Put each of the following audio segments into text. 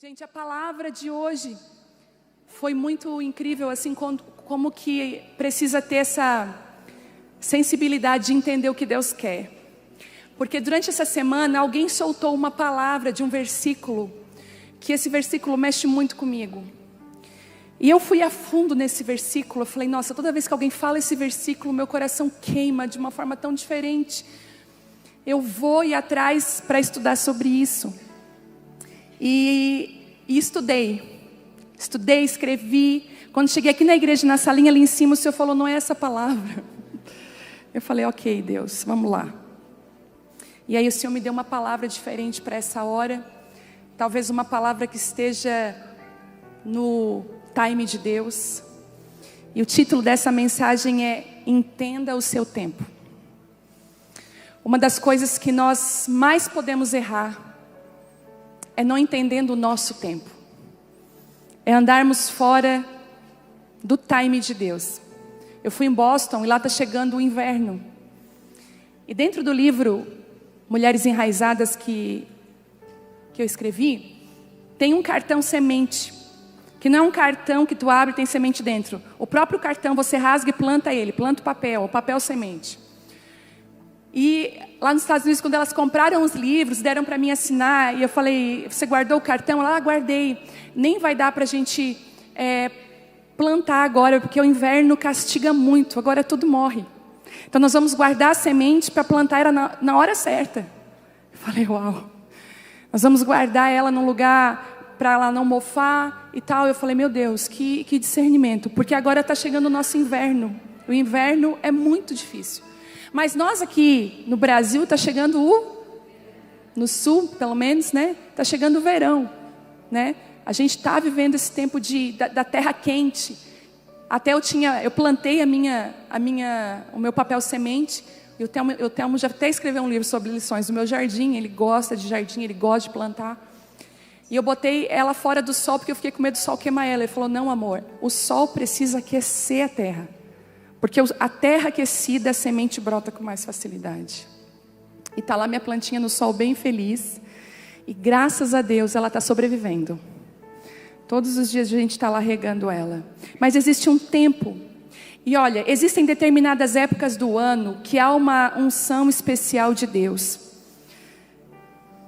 Gente, a palavra de hoje foi muito incrível, assim, como que precisa ter essa sensibilidade de entender o que Deus quer. Porque durante essa semana alguém soltou uma palavra de um versículo, que esse versículo mexe muito comigo. E eu fui a fundo nesse versículo, eu falei, nossa, toda vez que alguém fala esse versículo, meu coração queima de uma forma tão diferente. Eu vou ir atrás para estudar sobre isso. E estudei, escrevi. Quando cheguei aqui na igreja, na salinha ali em cima, o Senhor falou, não é essa palavra. Eu falei, ok, Deus, vamos lá. E aí o Senhor me deu uma palavra diferente para essa hora. Talvez uma palavra que esteja no time de Deus. E o título dessa mensagem é Entenda o seu tempo. Uma das coisas que nós mais podemos errar é não entendendo o nosso tempo. É andarmos fora do time de Deus. Eu fui em Boston e lá está chegando o inverno. E dentro do livro Mulheres Enraizadas que eu escrevi, tem um cartão semente. Que não é um cartão que tu abre e tem semente dentro. O próprio cartão você rasga e planta ele. Planta o papel semente. E lá nos Estados Unidos, quando elas compraram os livros, deram para mim assinar. E eu falei, você guardou o cartão? Ela, guardei. Nem vai dar para a gente plantar agora, porque o inverno castiga muito. Agora tudo morre. Então nós vamos guardar a semente para plantar ela na hora certa. Eu falei, uau. Nós vamos guardar ela num lugar para ela não mofar e tal. Eu falei, meu Deus, que discernimento. Porque agora está chegando o nosso inverno. O inverno é muito difícil. Mas nós aqui no Brasil está chegando no sul, pelo menos, né? Está chegando o verão, né? A gente está vivendo esse tempo da terra quente. Até eu plantei o meu papel semente. E o Telmo já até escreveu um livro sobre lições do meu jardim. Ele gosta de jardim, ele gosta de plantar. E eu botei ela fora do sol porque eu fiquei com medo do sol queimar ela. Ele falou, não, amor, o sol precisa aquecer a terra. Porque a terra aquecida, a semente brota com mais facilidade. E está lá minha plantinha no sol bem feliz. E graças a Deus ela está sobrevivendo. Todos os dias a gente está lá regando ela. Mas existe um tempo. E olha, existem determinadas épocas do ano que há uma unção especial de Deus.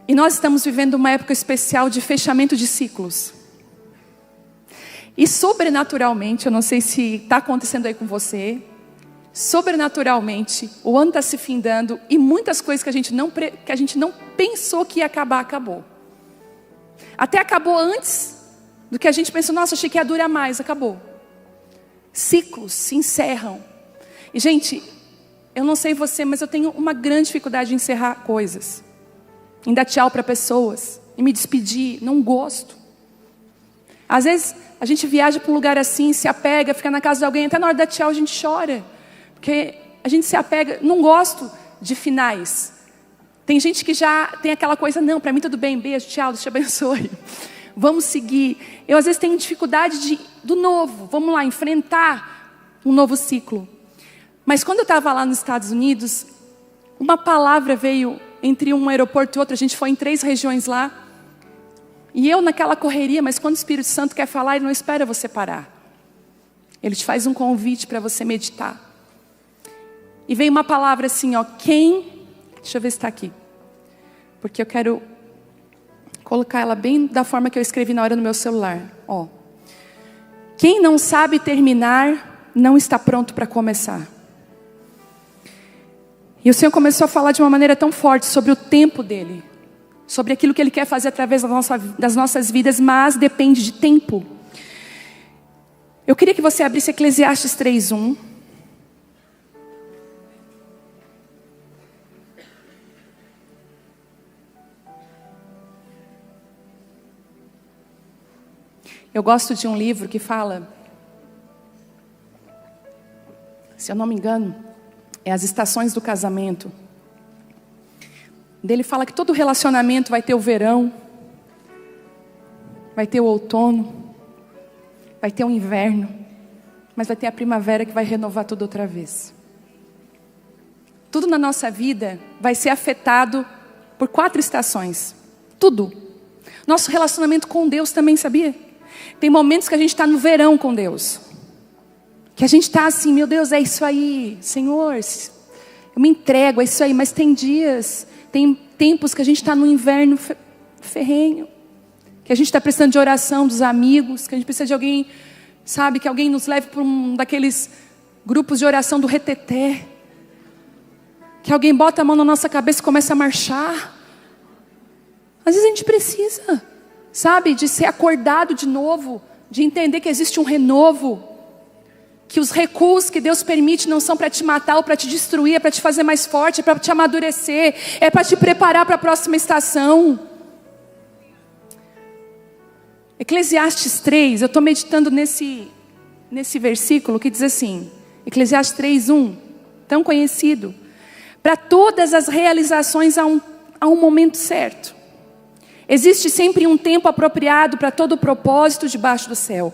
E nós estamos vivendo uma época especial de fechamento de ciclos. E sobrenaturalmente, eu não sei se está acontecendo aí com você, sobrenaturalmente, o ano está se findando e muitas coisas que a gente não pensou que ia acabar, acabou. Até acabou antes do que a gente pensou, nossa, achei que ia durar mais, acabou. Ciclos se encerram. E gente, eu não sei você, mas eu tenho uma grande dificuldade em encerrar coisas. Em dar tchau para pessoas, em me despedir, não gosto. Às vezes a gente viaja para um lugar assim, se apega, fica na casa de alguém, até na hora da tchau a gente chora. Porque a gente se apega, não gosto de finais. Tem gente que já tem aquela coisa, não, para mim tudo bem, beijo, tchau, Deus te abençoe. Vamos seguir. Eu às vezes tenho dificuldade do novo, vamos lá, enfrentar um novo ciclo. Mas quando eu estava lá nos Estados Unidos, uma palavra veio entre um aeroporto e outro, a gente foi em 3 regiões lá. E eu naquela correria, mas quando o Espírito Santo quer falar, ele não espera você parar. Ele te faz um convite para você meditar. E veio uma palavra assim, ó, deixa eu ver se está aqui. Porque eu quero colocar ela bem da forma que eu escrevi na hora no meu celular. Ó. Quem não sabe terminar, não está pronto para começar. E o Senhor começou a falar de uma maneira tão forte sobre o tempo dele. Sobre aquilo que Ele quer fazer através das nossas vidas, mas depende de tempo. Eu queria que você abrisse Eclesiastes 3:1. Eu gosto de um livro que fala, se eu não me engano, é As Estações do Casamento. Ele fala que todo relacionamento vai ter o verão, vai ter o outono, vai ter o inverno, mas vai ter a primavera que vai renovar tudo outra vez. Tudo na nossa vida vai ser afetado por 4 estações. Tudo. Nosso relacionamento com Deus também, sabia? Tem momentos que a gente está no verão com Deus. Que a gente está assim, meu Deus, é isso aí, Senhor, eu me entrego, é isso aí. Mas tem dias, tem tempos que a gente está no inverno ferrenho. Que a gente está precisando de oração dos amigos, que a gente precisa de alguém, sabe, que alguém nos leve para um daqueles grupos de oração do reteté. Que alguém bota a mão na nossa cabeça e começa a marchar. Às vezes a gente precisa, sabe, de ser acordado de novo, de entender que existe um renovo, que os recuos que Deus permite não são para te matar ou para te destruir, é para te fazer mais forte, é para te amadurecer, é para te preparar para a próxima estação. Eclesiastes 3, eu estou meditando nesse versículo que diz assim, Eclesiastes 3:1, tão conhecido: para todas as realizações há um momento certo. Existe sempre um tempo apropriado para todo o propósito debaixo do céu.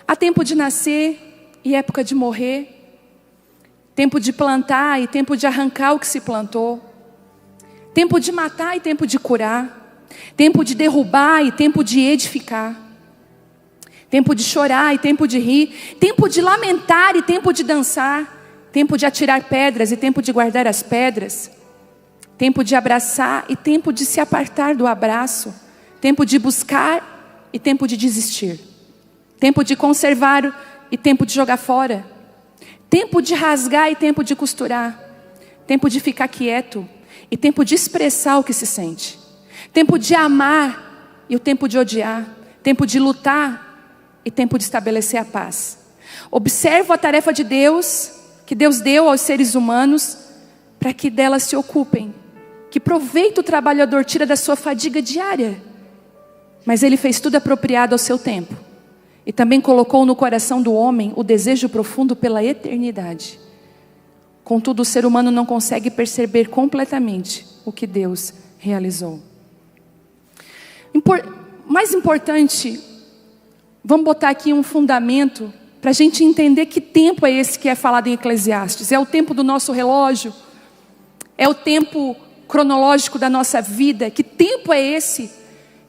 Há tempo de nascer e época de morrer. Tempo de plantar e tempo de arrancar o que se plantou. Tempo de matar e tempo de curar. Tempo de derrubar e tempo de edificar. Tempo de chorar e tempo de rir. Tempo de lamentar e tempo de dançar. Tempo de atirar pedras e tempo de guardar as pedras. Tempo de abraçar e tempo de se apartar do abraço. Tempo de buscar e tempo de desistir. Tempo de conservar e tempo de jogar fora. Tempo de rasgar e tempo de costurar. Tempo de ficar quieto e tempo de expressar o que se sente. Tempo de amar e o tempo de odiar. Tempo de lutar e tempo de estabelecer a paz. Observo a tarefa de Deus, que Deus deu aos seres humanos, para que delas se ocupem. Que proveito o trabalhador tira da sua fadiga diária? Mas Ele fez tudo apropriado ao seu tempo. E também colocou no coração do homem o desejo profundo pela eternidade. Contudo, o ser humano não consegue perceber completamente o que Deus realizou. Mais importante, vamos botar aqui um fundamento para a gente entender que tempo é esse que é falado em Eclesiastes. É o tempo do nosso relógio? É o tempo cronológico da nossa vida? Que tempo é esse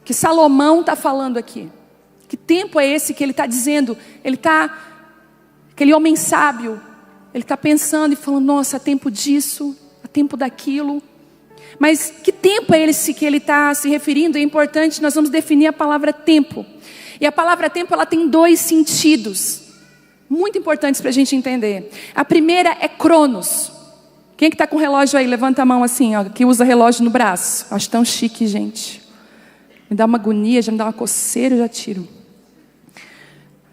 que Salomão está falando aqui? Que tempo é esse que ele está dizendo? Aquele homem sábio, ele está pensando e falando, nossa, há tempo disso, há tempo daquilo. Mas que tempo é esse que ele está se referindo? É importante, nós vamos definir a palavra tempo. E a palavra tempo, ela tem dois sentidos, muito importantes para a gente entender. A primeira é cronos. Quem que está com relógio aí? Levanta a mão assim, ó, que usa relógio no braço. Acho tão chique, gente. Me dá uma agonia, já me dá uma coceira, eu já tiro.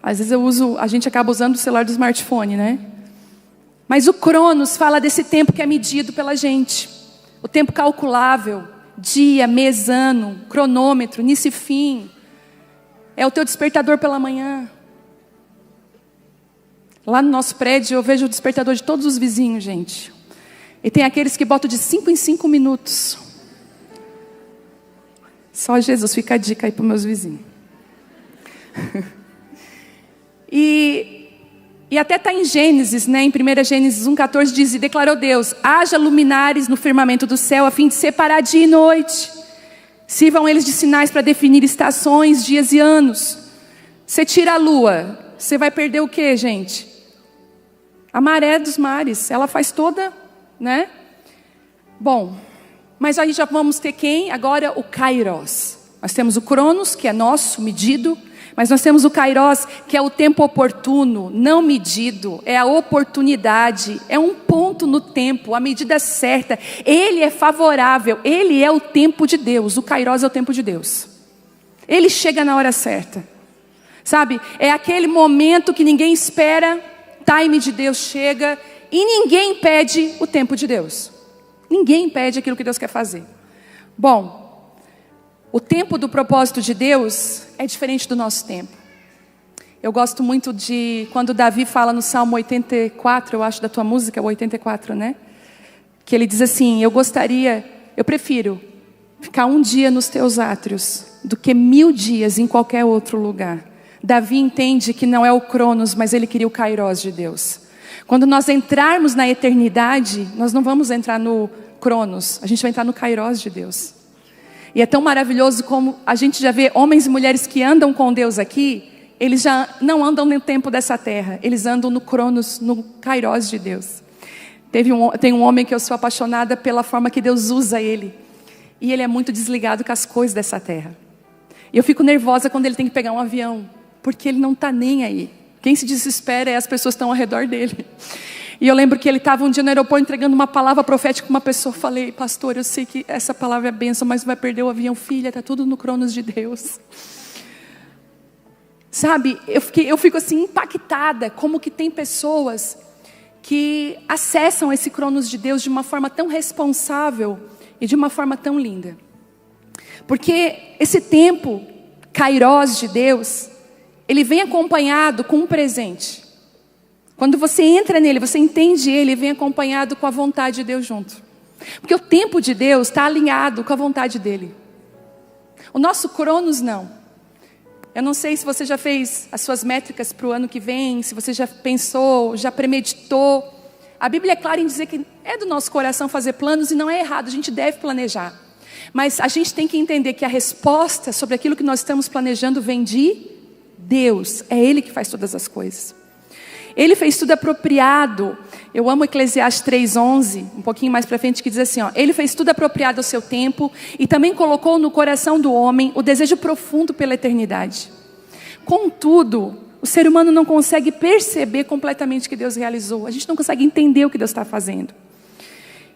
Às vezes a gente acaba usando o celular do smartphone, né? Mas o cronos fala desse tempo que é medido pela gente. O tempo calculável, dia, mês, ano, cronômetro, início e fim. É o teu despertador pela manhã. Lá no nosso prédio eu vejo o despertador de todos os vizinhos, gente. E tem aqueles que botam de 5 em 5 minutos. Só Jesus, fica a dica aí para os meus vizinhos. E até está em Gênesis, né? Em 1 Gênesis 1,14 diz, e declarou Deus, haja luminares no firmamento do céu, a fim de separar dia e noite. Sirvam eles de sinais para definir estações, dias e anos. Você tira a lua, você vai perder o quê, gente? A maré dos mares, ela faz toda, né? Bom, mas aí já vamos ter quem? Agora o Kairos. Nós temos o Cronos, que é nosso, medido. Mas nós temos o Kairos, que é o tempo oportuno, não medido. É a oportunidade, é um ponto no tempo, a medida certa. Ele é favorável, ele é o tempo de Deus. O Kairos é o tempo de Deus. Ele chega na hora certa. Sabe, é aquele momento que ninguém espera, time de Deus chega, e ninguém impede o tempo de Deus. Ninguém impede aquilo que Deus quer fazer. Bom, o tempo do propósito de Deus é diferente do nosso tempo. Eu gosto muito de quando Davi fala no Salmo 84, eu acho da tua música, o 84, né? Que ele diz assim, eu prefiro ficar um dia nos teus átrios do que 1000 dias em qualquer outro lugar. Davi entende que não é o Cronos, mas ele queria o Kairos de Deus. Quando nós entrarmos na eternidade, nós não vamos entrar no Cronos, a gente vai entrar no Kairos de Deus. E é tão maravilhoso como a gente já vê homens e mulheres que andam com Deus aqui, eles já não andam no tempo dessa terra, eles andam no Cronos, no Kairos de Deus. Tem um homem que eu sou apaixonada pela forma que Deus usa ele. E ele é muito desligado com as coisas dessa terra. E eu fico nervosa quando ele tem que pegar um avião, porque ele não está nem aí. Quem se desespera é as pessoas que estão ao redor dele. E eu lembro que ele estava um dia no aeroporto entregando uma palavra profética para uma pessoa. Eu falei, pastor, eu sei que essa palavra é bênção, mas vai perder o avião. Filha, está tudo no Cronos de Deus. Sabe, eu fico assim impactada, como que tem pessoas que acessam esse Cronos de Deus de uma forma tão responsável e de uma forma tão linda. Porque esse tempo, Kairos de Deus, ele vem acompanhado com um presente. Quando você entra nele, você entende ele, vem acompanhado com a vontade de Deus junto. Porque o tempo de Deus está alinhado com a vontade dele. O nosso Cronos não. Eu não sei se você já fez as suas métricas para o ano que vem, se você já pensou, já premeditou. A Bíblia é clara em dizer que é do nosso coração fazer planos e não é errado, a gente deve planejar. Mas a gente tem que entender que a resposta sobre aquilo que nós estamos planejando vem de Deus. É Ele que faz todas as coisas. Ele fez tudo apropriado. Eu amo Eclesiastes 3:11, um pouquinho mais para frente, que diz assim, ó, ele fez tudo apropriado ao seu tempo e também colocou no coração do homem o desejo profundo pela eternidade. Contudo, o ser humano não consegue perceber completamente o que Deus realizou. A gente não consegue entender o que Deus está fazendo.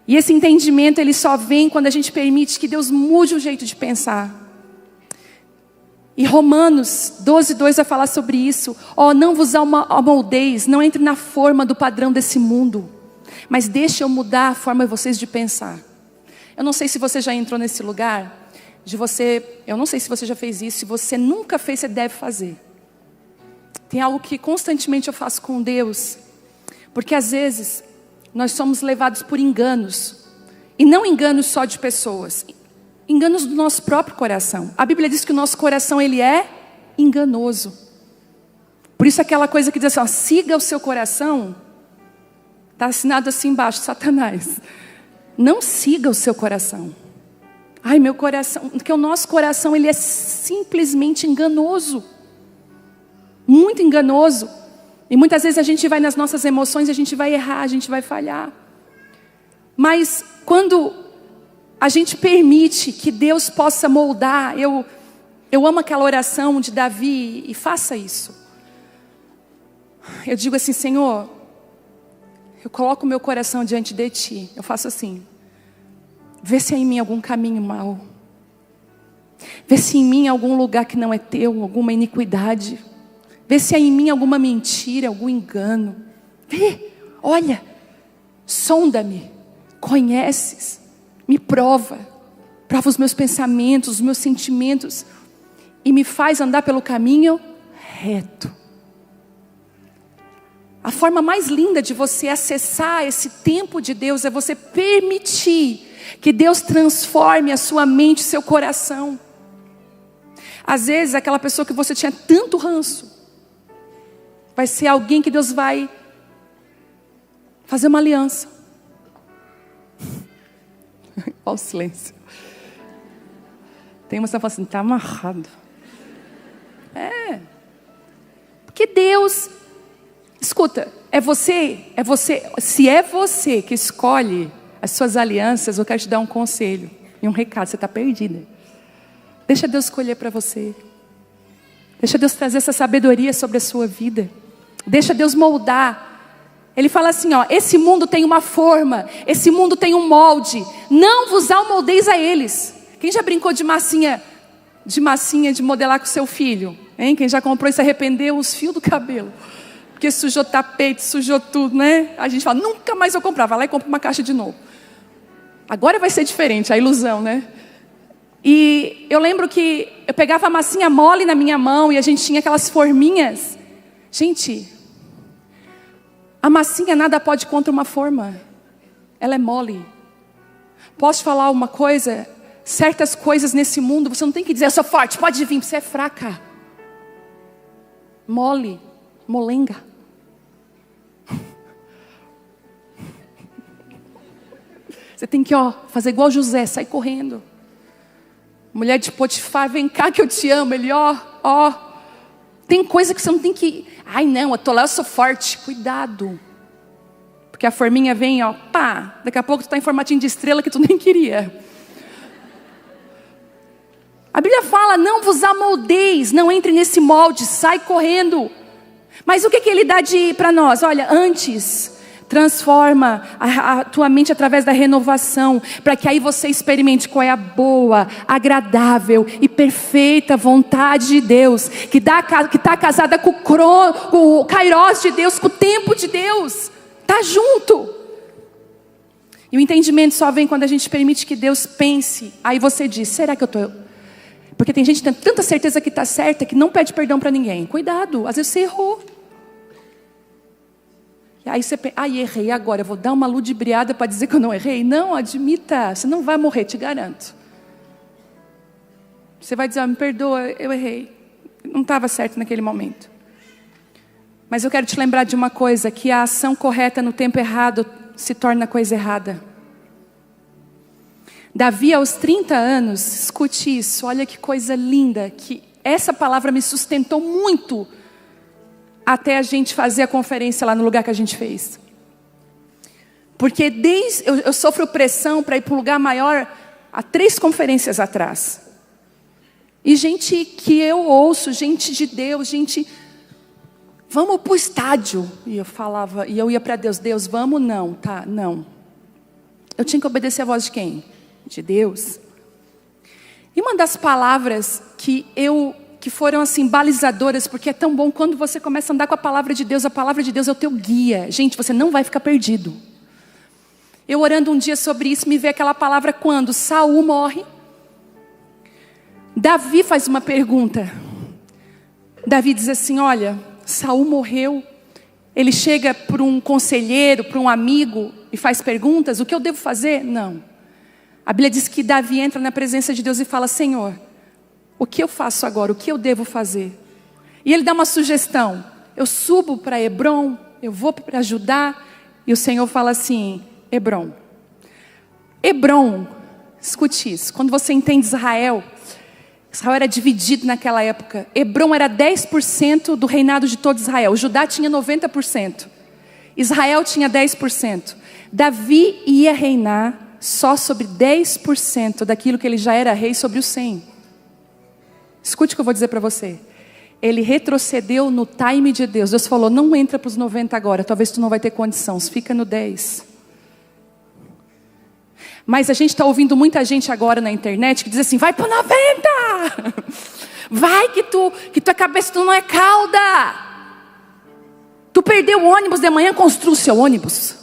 E esse entendimento, ele só vem quando a gente permite que Deus mude o jeito de pensar. E Romanos 12:2 vai falar sobre isso. Ó, não vos amoldeis, não entre na forma do padrão desse mundo, mas deixe eu mudar a forma de vocês de pensar. Eu não sei se você já entrou nesse lugar, eu não sei se você já fez isso, se você nunca fez, você deve fazer. Tem algo que constantemente eu faço com Deus, porque às vezes nós somos levados por enganos, e não enganos só de pessoas, enganos do nosso próprio coração. A Bíblia diz que o nosso coração, ele é enganoso. Por isso aquela coisa que diz assim, ó, siga o seu coração, está assinado assim embaixo, Satanás. Não siga o seu coração. Ai, meu coração, porque o nosso coração, ele é simplesmente enganoso. Muito enganoso. E muitas vezes a gente vai nas nossas emoções, a gente vai errar, a gente vai falhar. Mas quando a gente permite que Deus possa moldar, eu amo aquela oração de Davi, e faça isso. Eu digo assim, Senhor, eu coloco o meu coração diante de Ti. Eu faço assim, vê se há em mim algum caminho mau. Vê se em mim há algum lugar que não é Teu, alguma iniquidade. Vê se há em mim alguma mentira, algum engano. Vê, olha, sonda-me, conheces. Me prova os meus pensamentos, os meus sentimentos, e me faz andar pelo caminho reto. A forma mais linda de você acessar esse tempo de Deus é você permitir que Deus transforme a sua mente, seu coração. Às vezes aquela pessoa que você tinha tanto ranço, vai ser alguém que Deus vai fazer uma aliança. Olha o silêncio. Tem uma pessoa que fala assim, está amarrado. Porque Deus, escuta, é você, se é você que escolhe as suas alianças, eu quero te dar um conselho e um recado, você está perdida. Deixa Deus escolher para você. Deixa Deus trazer essa sabedoria sobre a sua vida. Deixa Deus moldar. Ele fala assim, ó, esse mundo tem uma forma, esse mundo tem um molde, não vos amoldeis a eles. Quem já brincou de massinha de modelar com seu filho? Hein? Quem já comprou e se arrependeu, os fios do cabelo, porque sujou tapete, sujou tudo, né? A gente fala, nunca mais eu comprar, vai lá e compra uma caixa de novo. Agora vai ser diferente, a ilusão, né? E eu lembro que eu pegava a massinha mole na minha mão e a gente tinha aquelas forminhas. Gente, a massinha nada pode contra uma forma. Ela é mole. Posso falar uma coisa? Certas coisas nesse mundo, você não tem que dizer, eu sou forte, pode vir, você é fraca. Mole, molenga. Você tem que, fazer igual José, sair correndo. Mulher de Potifar, vem cá que eu te amo. Ele, ó. Tem coisa que você não tem que... Ai não, eu tô lá, eu sou forte. Cuidado. Porque a forminha vem, ó, pá. Daqui a pouco tu tá em formatinho de estrela que tu nem queria. A Bíblia fala, não vos amoldeis, não entre nesse molde, sai correndo. Mas o que ele dá para nós? Olha, antes... Transforma a tua mente através da renovação, para que aí você experimente qual é a boa, agradável e perfeita vontade de Deus, que está casada com o Kairos de Deus, com o tempo de Deus, está junto. E o entendimento só vem quando a gente permite que Deus pense. Aí você diz, será que eu estou... Porque tem gente que tem tanta certeza que está certa, que não pede perdão para ninguém. Cuidado, às vezes você errou. Aí você pensa, errei agora, eu vou dar uma ludibriada para dizer que eu não errei? Não, admita, você não vai morrer, te garanto. Você vai dizer, me perdoa, eu errei. Não estava certo naquele momento. Mas eu quero te lembrar de uma coisa, que a ação correta no tempo errado se torna coisa errada. Davi, aos 30 anos, escute isso, olha que coisa linda, que essa palavra me sustentou muito, até a gente fazer a conferência lá no lugar que a gente fez. Porque eu sofro pressão para ir para um lugar maior há 3 conferências atrás. E gente que eu ouço, gente de Deus, gente, vamos para o estádio. E eu falava, e eu ia para Deus, Deus, vamos? Não, tá, não. Eu tinha que obedecer a voz de quem? De Deus. E uma das palavras que foram assim balizadoras, porque é tão bom quando você começa a andar com a palavra de Deus é o teu guia. Gente, você não vai ficar perdido. Eu orando um dia sobre isso, me veio aquela palavra quando Saul morre. Davi faz uma pergunta. Davi diz assim, olha, Saul morreu. Ele chega para um conselheiro, para um amigo e faz perguntas, o que eu devo fazer? Não. A Bíblia diz que Davi entra na presença de Deus e fala, Senhor, o que eu faço agora? O que eu devo fazer? E ele dá uma sugestão. Eu subo para Hebrom, eu vou para Judá. E o Senhor fala assim, Hebrom. Hebrom, escute isso. Quando você entende Israel era dividido naquela época. Hebrom era 10% do reinado de todo Israel. Judá tinha 90%. Israel tinha 10%. Davi ia reinar só sobre 10% daquilo que ele já era rei sobre os 100%. Escute o que eu vou dizer para você. Ele retrocedeu no time de Deus. Deus falou, não entra para os 90 agora. Talvez tu não vai ter condição. Fica no 10. Mas a gente está ouvindo muita gente agora na internet que diz assim, vai para 90. Vai que tua cabeça tu não é cauda. Tu perdeu o ônibus de manhã, construa o seu ônibus.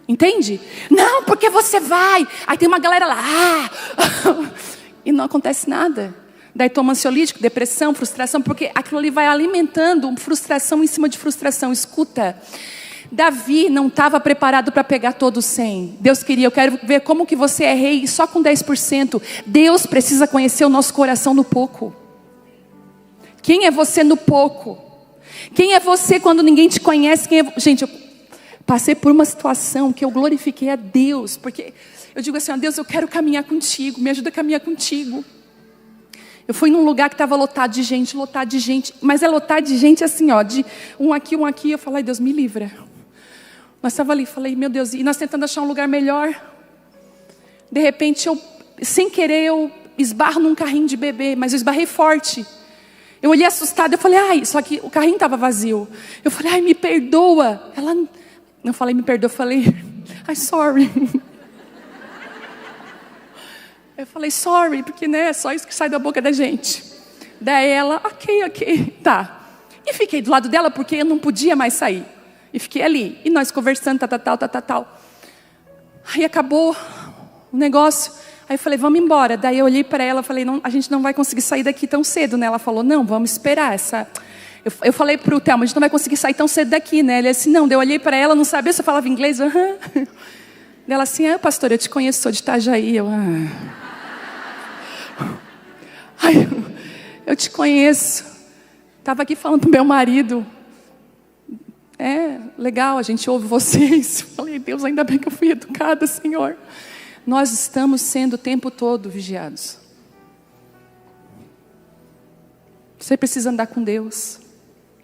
Entende? Não, porque você vai. Aí tem uma galera lá. E não acontece nada. Daí toma ansiolítico, depressão, frustração. Porque aquilo ali vai alimentando frustração em cima de frustração. Escuta. Davi não estava preparado para pegar todo o 100. Deus queria, eu quero ver como que você é rei só com 10%. Deus precisa conhecer o nosso coração no pouco. Quem é você no pouco? Quem é você quando ninguém te conhece? Gente, eu passei por uma situação que eu glorifiquei a Deus, porque eu digo assim, ó, Deus, eu quero caminhar contigo, me ajuda a caminhar contigo. Eu fui num lugar que estava lotado de gente, mas é lotado de gente assim, ó, de um aqui, eu falei, Deus, me livra. Nós estávamos ali, falei, meu Deus, e nós tentando achar um lugar melhor. De repente, sem querer, eu esbarro num carrinho de bebê, mas eu esbarrei forte. Eu olhei assustada, eu falei, só que o carrinho estava vazio. Eu falei, me perdoa. Ela... Não falei, me perdoa, eu falei, sorry. Eu falei, sorry, porque é só isso que sai da boca da gente. Daí ela, ok, tá. E fiquei do lado dela, porque eu não podia mais sair. E fiquei ali, e nós conversando, tal. Aí acabou o negócio, aí eu falei, vamos embora. Daí eu olhei para ela, falei, não, a gente não vai conseguir sair daqui tão cedo, né? Ela falou, não, vamos esperar essa... Eu falei para o Thelma, a gente não vai conseguir sair tão cedo daqui, né? Ele disse, não. Daí eu olhei para ela, não sabia se eu falava inglês. Uhum. Ela assim, pastor, eu te conheço, sou de Itajaí. Eu te conheço. Estava aqui falando para o meu marido. Legal, a gente ouve vocês. Falei, Deus, ainda bem que eu fui educada, Senhor. nós estamos sendo o tempo todo vigiados. Você precisa andar com Deus,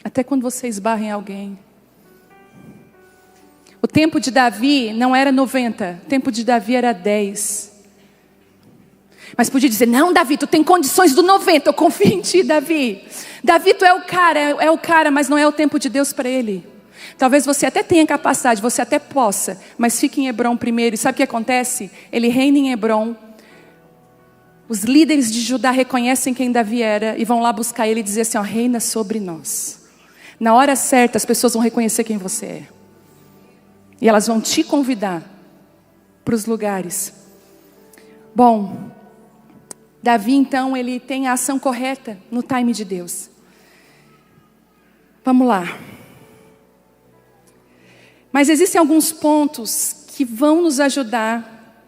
até quando você esbarra em alguém. O tempo de Davi não era 90, o tempo de Davi era 10. Mas podia dizer, não Davi, tu tem condições do 90, eu confio em ti Davi. Davi, tu é o cara, mas não é o tempo de Deus para ele. Talvez você até tenha capacidade, você até possa, mas fique em Hebrom primeiro. E sabe o que acontece? Ele reina em Hebrom. Os líderes de Judá reconhecem quem Davi era e vão lá buscar ele e dizer assim, ó, reina sobre nós. Na hora certa as pessoas vão reconhecer quem você é. E elas vão te convidar para os lugares. Bom, Davi então, ele tem a ação correta no time de Deus. Vamos lá. Mas existem alguns pontos que vão nos ajudar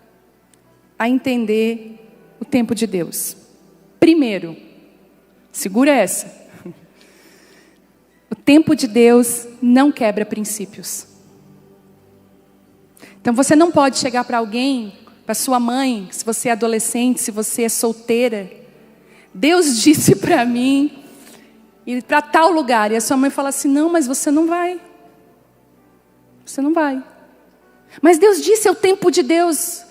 a entender o tempo de Deus. Primeiro, segura essa. O tempo de Deus não quebra princípios. Então você não pode chegar para alguém, para sua mãe, se você é adolescente, se você é solteira. Deus disse para mim ir para tal lugar. E a sua mãe fala assim, não, mas você não vai. Você não vai. Mas Deus disse, é o tempo de Deus.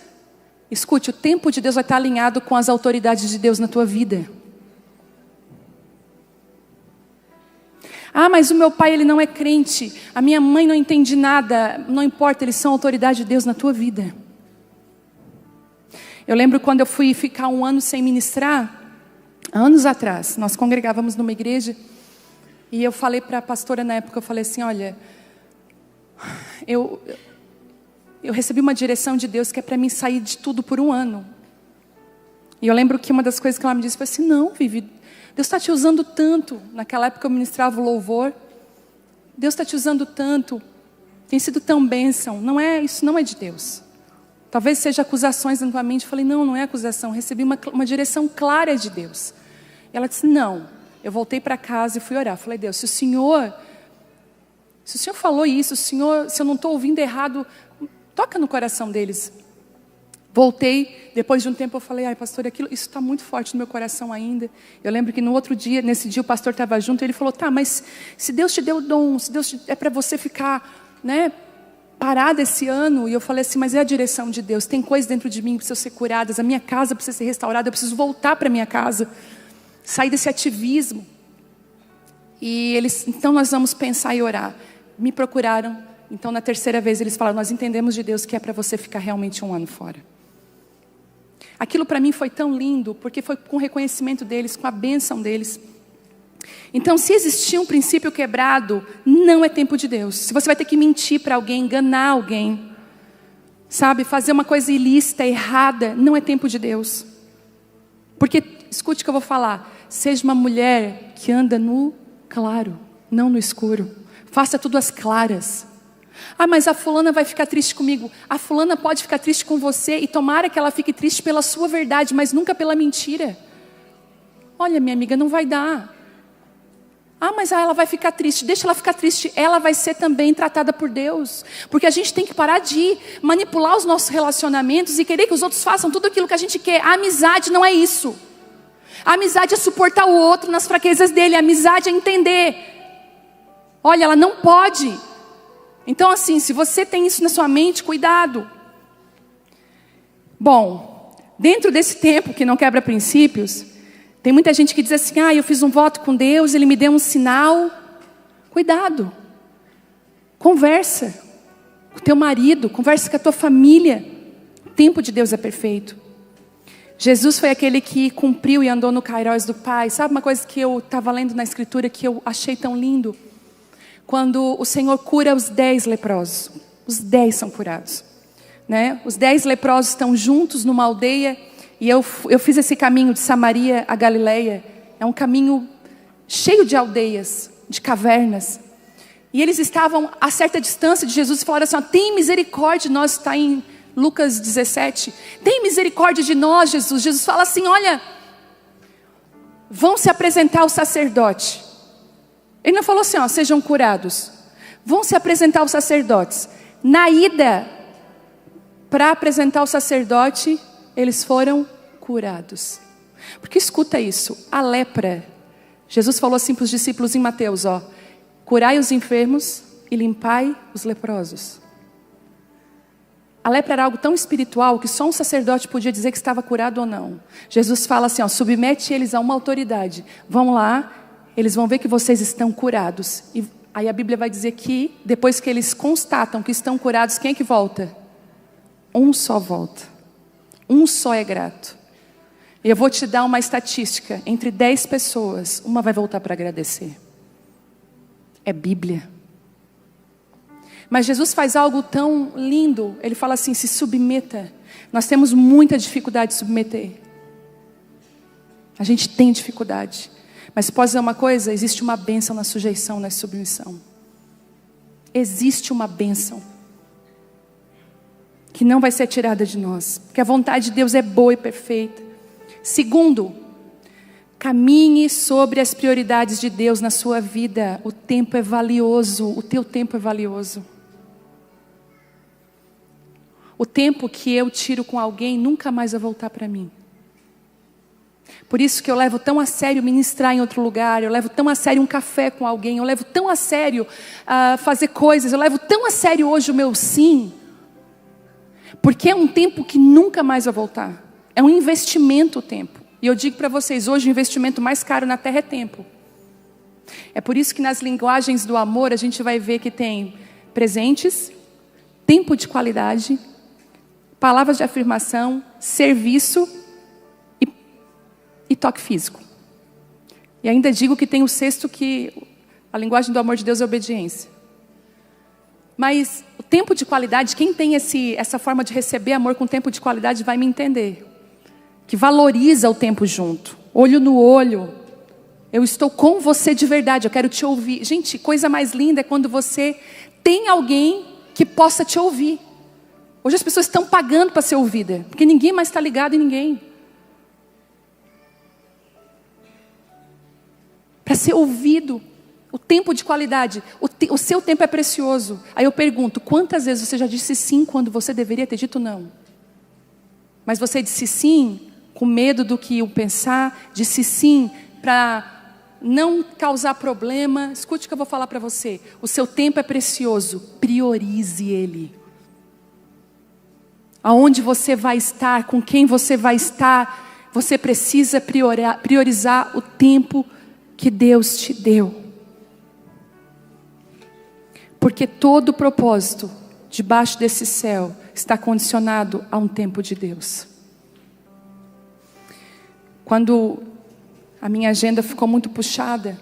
Escute, o tempo de Deus vai estar alinhado com as autoridades de Deus na tua vida. Ah, mas o meu pai, ele não é crente. A minha mãe não entende nada. Não importa, eles são autoridade de Deus na tua vida. Eu lembro quando eu fui ficar 1 ano sem ministrar, anos atrás, nós congregávamos numa igreja, e eu falei para a pastora na época, eu falei assim, olha, eu recebi uma direção de Deus que é para mim sair de tudo por 1 ano. E eu lembro que uma das coisas que ela me disse foi assim, não, Vivi, Deus está te usando tanto. Naquela época eu ministrava o louvor. Deus está te usando tanto. Tem sido tão bênção. Isso não é de Deus. Talvez seja acusações na tua mente. Eu falei, não é acusação. Recebi uma direção clara de Deus. E ela disse, não. Eu voltei para casa e fui orar. Eu falei, Deus, se o Senhor falou isso, se eu não estou ouvindo errado, toca no coração deles. Voltei, depois de um tempo eu falei, ai pastor, isso está muito forte no meu coração ainda. Eu lembro que no outro dia, nesse dia o pastor estava junto, e ele falou, tá, mas se Deus te deu o dom, é para você ficar, parada esse ano. E eu falei assim, mas é a direção de Deus, tem coisas dentro de mim que precisam ser curadas, a minha casa precisa ser restaurada, eu preciso voltar para minha casa, sair desse ativismo. E então nós vamos pensar e orar. Me procuraram, então na 3ª vez eles falaram, nós entendemos de Deus que é para você ficar realmente 1 ano fora. Aquilo para mim foi tão lindo, porque foi com o reconhecimento deles, com a bênção deles. Então, se existir um princípio quebrado, não é tempo de Deus. Se você vai ter que mentir para alguém, enganar alguém, sabe, fazer uma coisa ilícita, errada, não é tempo de Deus. Porque, escute o que eu vou falar, seja uma mulher que anda no claro, não no escuro. Faça tudo às claras. Ah, mas a fulana vai ficar triste comigo. A fulana pode ficar triste com você, e tomara que ela fique triste pela sua verdade, mas nunca pela mentira. Olha, minha amiga, não vai dar. Ah, mas ela vai ficar triste. Deixa ela ficar triste. Ela vai ser também tratada por Deus. Porque a gente tem que parar de manipular os nossos relacionamentos e querer que os outros façam tudo aquilo que a gente quer. A amizade não é isso. A amizade é suportar o outro nas fraquezas dele. A amizade é entender. Olha, ela não pode. Então assim, se você tem isso na sua mente, cuidado. Bom, dentro desse tempo que não quebra princípios, tem muita gente que diz assim, eu fiz um voto com Deus, Ele me deu um sinal. Cuidado. Conversa com o teu marido, conversa com a tua família. O tempo de Deus é perfeito. Jesus foi aquele que cumpriu e andou no Kairos do Pai. Sabe uma coisa que eu estava lendo na Escritura que eu achei tão lindo? Quando o Senhor cura os 10 leprosos. Os 10 são curados. Os 10 leprosos estão juntos numa aldeia. E eu fiz esse caminho de Samaria a Galileia. É um caminho cheio de aldeias, de cavernas. E eles estavam a certa distância de Jesus e falaram assim, tem misericórdia de nós, está em Lucas 17. Tem misericórdia de nós, Jesus. Jesus fala assim, olha, vão se apresentar ao sacerdote. Ele não falou assim, sejam curados. Vão se apresentar aos sacerdotes. Na ida, para apresentar o sacerdote, eles foram curados. Porque escuta isso, a lepra, Jesus falou assim para os discípulos em Mateus, curai os enfermos e limpai os leprosos. A lepra era algo tão espiritual que só um sacerdote podia dizer que estava curado ou não. Jesus fala assim, submete eles a uma autoridade. Vão lá, eles vão ver que vocês estão curados. E aí a Bíblia vai dizer que depois que eles constatam que estão curados, quem é que volta? Um só volta. Um só é grato. E eu vou te dar uma estatística. Entre 10 pessoas, uma vai voltar para agradecer. É Bíblia. Mas Jesus faz algo tão lindo. Ele fala assim, se submeta. Nós temos muita dificuldade de submeter. A gente tem dificuldade. Mas posso dizer uma coisa? Existe uma bênção na sujeição, na submissão. Existe uma bênção. Que não vai ser tirada de nós. Porque a vontade de Deus é boa e perfeita. Segundo, caminhe sobre as prioridades de Deus na sua vida. O tempo é valioso. O teu tempo é valioso. O tempo que eu tiro com alguém nunca mais vai voltar para mim. Por isso que eu levo tão a sério ministrar em outro lugar. Eu levo tão a sério um café com alguém. Eu levo tão a sério fazer coisas. Eu levo tão a sério hoje o meu sim. Porque é um tempo que nunca mais vai voltar. É um investimento o tempo. E eu digo para vocês, hoje o investimento mais caro na terra é tempo. É por isso que nas linguagens do amor a gente vai ver que tem presentes, tempo de qualidade, palavras de afirmação, serviço e toque físico. E ainda digo que tem o sexto, que a linguagem do amor de Deus é obediência. Mas o tempo de qualidade, quem tem essa forma de receber amor com tempo de qualidade vai me entender. Que valoriza o tempo junto, olho no olho. Eu estou com você de verdade, eu quero te ouvir. Gente, coisa mais linda é quando você tem alguém que possa te ouvir. Hoje as pessoas estão pagando para ser ouvida, porque ninguém mais está ligado em ninguém. Para ser ouvido, o tempo de qualidade, o seu tempo é precioso. Aí eu pergunto, quantas vezes você já disse sim quando você deveria ter dito não? Mas você disse sim com medo do que iam pensar, disse sim para não causar problema. Escute o que eu vou falar para você. O seu tempo é precioso, priorize ele. Aonde você vai estar, com quem você vai estar, você precisa priorizar o tempo que Deus te deu. Porque todo o propósito debaixo desse céu está condicionado a um tempo de Deus. Quando a minha agenda ficou muito puxada,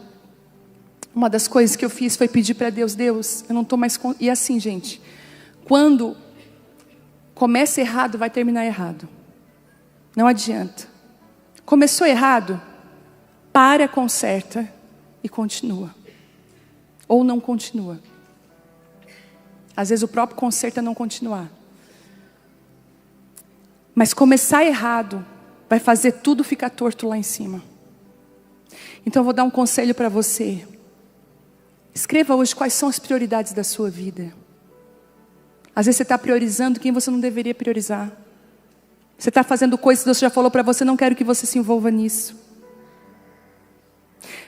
uma das coisas que eu fiz foi pedir para Deus, eu não estou mais... E assim, gente, quando começa errado, vai terminar errado. Não adianta. Começou errado, para, conserta e continua. Ou não continua. Às vezes o próprio conserto é não continuar. Mas começar errado vai fazer tudo ficar torto lá em cima. Então eu vou dar um conselho para você. Escreva hoje quais são as prioridades da sua vida. Às vezes você está priorizando quem você não deveria priorizar. Você está fazendo coisas que Deus já falou para você, não quero que você se envolva nisso.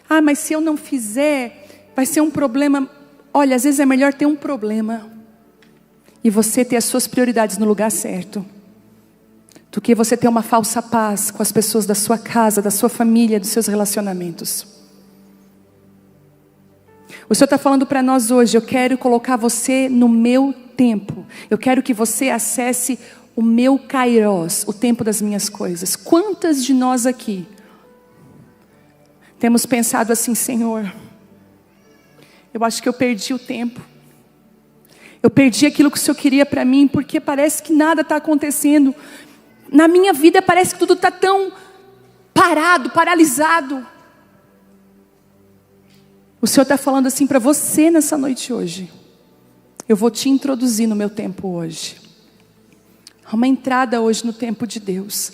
Ah, mas se eu não fizer, vai ser um problema. Olha, às vezes é melhor ter um problema e você ter as suas prioridades no lugar certo, do que você ter uma falsa paz com as pessoas da sua casa, da sua família, dos seus relacionamentos. O Senhor está falando para nós hoje, eu quero colocar você no meu tempo. Eu quero que você acesse o meu kairos, o tempo das minhas coisas. Quantas de nós aqui temos pensado assim, Senhor, eu acho que eu perdi o tempo. Eu perdi aquilo que o Senhor queria para mim, porque parece que nada está acontecendo. Na minha vida parece que tudo está tão parado, paralisado. O Senhor está falando assim para você nessa noite hoje. Eu vou te introduzir no meu tempo hoje. Há uma entrada hoje no tempo de Deus,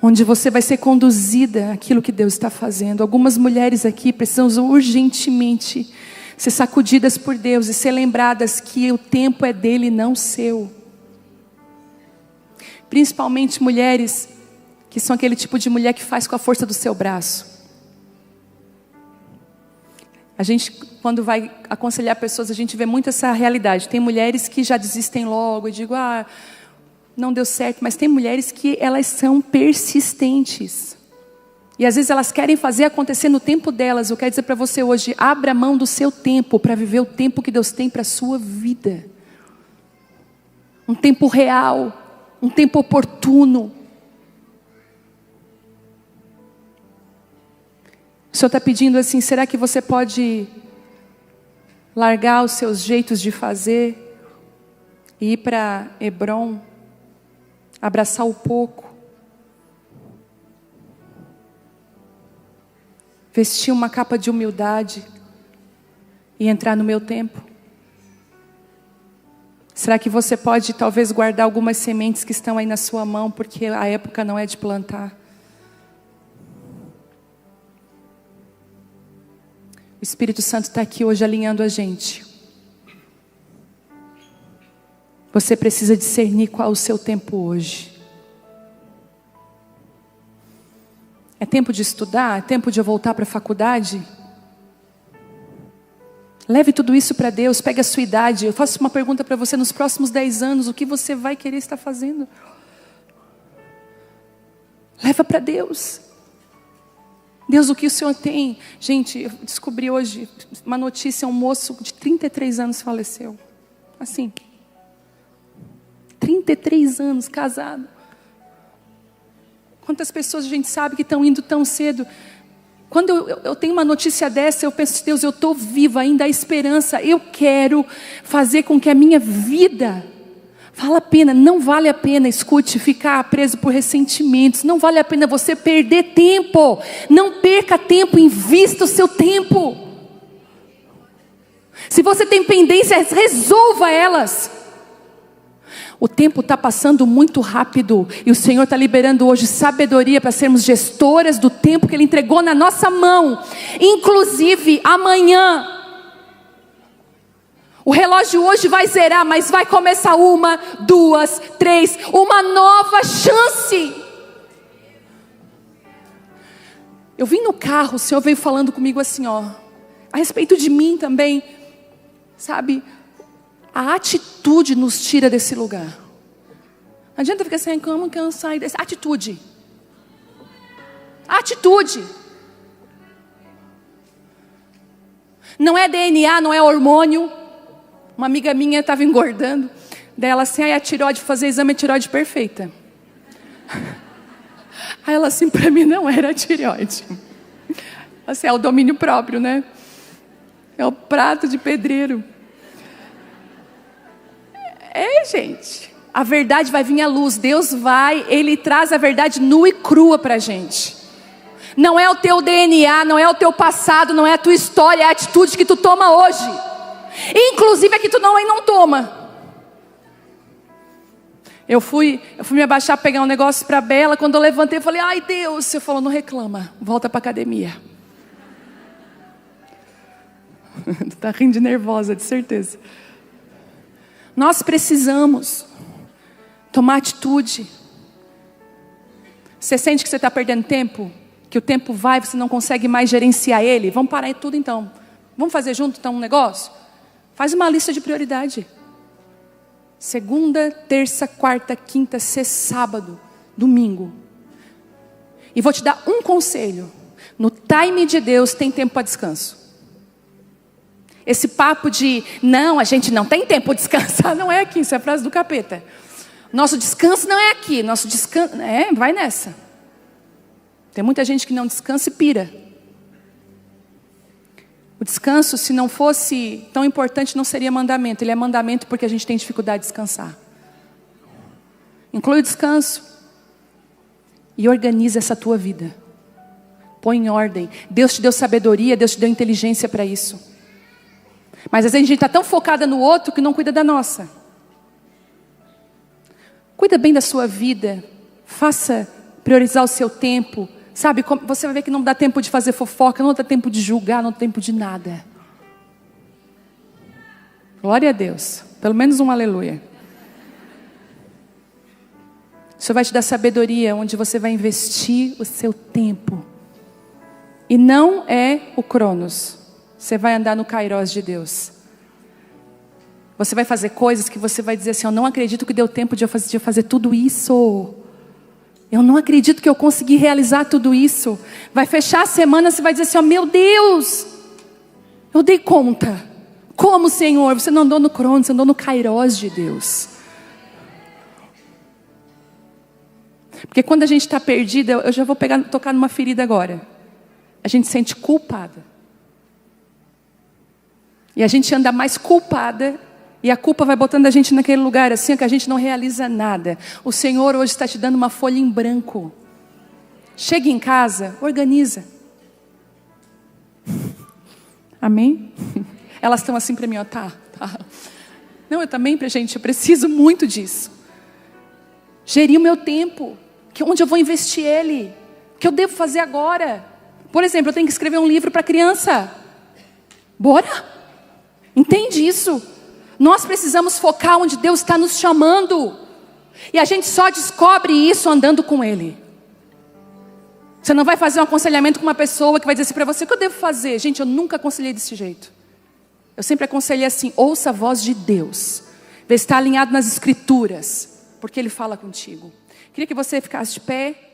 onde você vai ser conduzida àquilo que Deus está fazendo. Algumas mulheres aqui precisam urgentemente ser sacudidas por Deus e ser lembradas que o tempo é dele, não seu. Principalmente mulheres que são aquele tipo de mulher que faz com a força do seu braço. A gente, quando vai aconselhar pessoas, a gente vê muito essa realidade. Tem mulheres que já desistem logo e digo, não deu certo. Mas tem mulheres que elas são persistentes. E às vezes elas querem fazer acontecer no tempo delas. Eu quero dizer para você hoje, abra mão do seu tempo para viver o tempo que Deus tem para a sua vida. Um tempo real, um tempo oportuno. O Senhor está pedindo assim, será que você pode largar os seus jeitos de fazer e ir para Hebrom, abraçar o pouco, vestir uma capa de humildade e entrar no meu tempo? Será que você pode talvez guardar algumas sementes que estão aí na sua mão, porque a época não é de plantar? O Espírito Santo está aqui hoje alinhando a gente. Você precisa discernir qual é o seu tempo hoje. É tempo de estudar? É tempo de eu voltar para a faculdade? Leve tudo isso para Deus, pegue a sua idade. Eu faço uma pergunta para você, nos próximos 10 anos, o que você vai querer estar fazendo? Leva para Deus. Deus, o que o Senhor tem? Gente, eu descobri hoje uma notícia, um moço de 33 anos faleceu. Assim. 33 anos, casado. Quantas pessoas a gente sabe que estão indo tão cedo? Quando eu tenho uma notícia dessa, eu penso, Deus, eu estou viva, ainda há esperança. Eu quero fazer com que a minha vida vale a pena. Não vale a pena, escute, ficar preso por ressentimentos. Não vale a pena você perder tempo. Não perca tempo, invista o seu tempo. Se você tem pendências, resolva elas. O tempo está passando muito rápido e o Senhor está liberando hoje sabedoria para sermos gestoras do tempo que Ele entregou na nossa mão. Inclusive amanhã, o relógio hoje vai zerar, mas vai começar 1, 2, 3, uma nova chance. Eu vim no carro, o Senhor veio falando comigo assim, a respeito de mim também, sabe? A atitude nos tira desse lugar. Não adianta ficar assim, como que eu saio desse? Atitude. Atitude. Não é DNA, não é hormônio. Uma amiga minha estava engordando. Daí ela assim, a tireoide, fazer exame, a tireoide perfeita. Aí ela assim, para mim não era a tireoide. Assim, é o domínio próprio, né? É o prato de pedreiro. Gente, a verdade vai vir à luz. Deus Ele traz a verdade nua e crua para a gente. Não é o teu DNA, não é o teu passado, não é a tua história, é a atitude que tu toma hoje. Inclusive a que tu não toma. Eu fui me abaixar, pegar um negócio para a Bela. Quando eu levantei, eu falei, ai Deus. Você falou, não reclama, volta para a academia. Tu tá rindo de nervosa, de certeza. Nós precisamos tomar atitude. Você sente que você está perdendo tempo? Que o tempo vai, você não consegue mais gerenciar ele? Vamos parar tudo então. Vamos fazer junto então um negócio? Faz uma lista de prioridade. Segunda, terça, quarta, quinta, sexta, sábado, domingo. E vou te dar um conselho. No time de Deus tem tempo para descanso. Esse papo de, não, a gente não tem tempo de descansar, não é aqui, isso é a frase do capeta. Nosso descanso não é aqui, nosso descanso, vai nessa. Tem muita gente que não descansa e pira. O descanso, se não fosse tão importante, não seria mandamento. Ele é mandamento porque a gente tem dificuldade de descansar. Inclui o descanso e organiza essa tua vida. Põe em ordem. Deus te deu sabedoria, Deus te deu inteligência para isso. Mas às vezes a gente está tão focada no outro que não cuida da nossa. Cuida bem da sua vida. Faça priorizar o seu tempo. Sabe, você vai ver que não dá tempo de fazer fofoca, não dá tempo de julgar, não dá tempo de nada. Glória a Deus. Pelo menos um aleluia. O Senhor vai te dar sabedoria, onde você vai investir o seu tempo. E não é o Cronos. Você vai andar no Kairos de Deus. Você vai fazer coisas que você vai dizer assim: eu não acredito que deu tempo de eu fazer tudo isso. Eu não acredito que eu consegui realizar tudo isso. Vai fechar a semana, você vai dizer assim: oh, meu Deus, eu dei conta. Como, Senhor? Você não andou no Cronos, você andou no Kairos de Deus. Porque quando a gente está perdida, eu já vou tocar numa ferida agora. A gente se sente culpada. E a gente anda mais culpada. E a culpa vai botando a gente naquele lugar assim, que a gente não realiza nada. O Senhor hoje está te dando uma folha em branco. Chega em casa, organiza. Amém? Elas estão assim para mim, ó, tá. Não, eu também, gente, eu preciso muito disso. Gerir o meu tempo. Onde eu vou investir ele? O que eu devo fazer agora? Por exemplo, eu tenho que escrever um livro para criança. Bora? Entende isso? Nós precisamos focar onde Deus está nos chamando. E a gente só descobre isso andando com Ele. Você não vai fazer um aconselhamento com uma pessoa que vai dizer assim para você: o que eu devo fazer? Gente, eu nunca aconselhei desse jeito. Eu sempre aconselhei assim: ouça a voz de Deus. Vê se está alinhado nas Escrituras, porque Ele fala contigo. Queria que você ficasse de pé.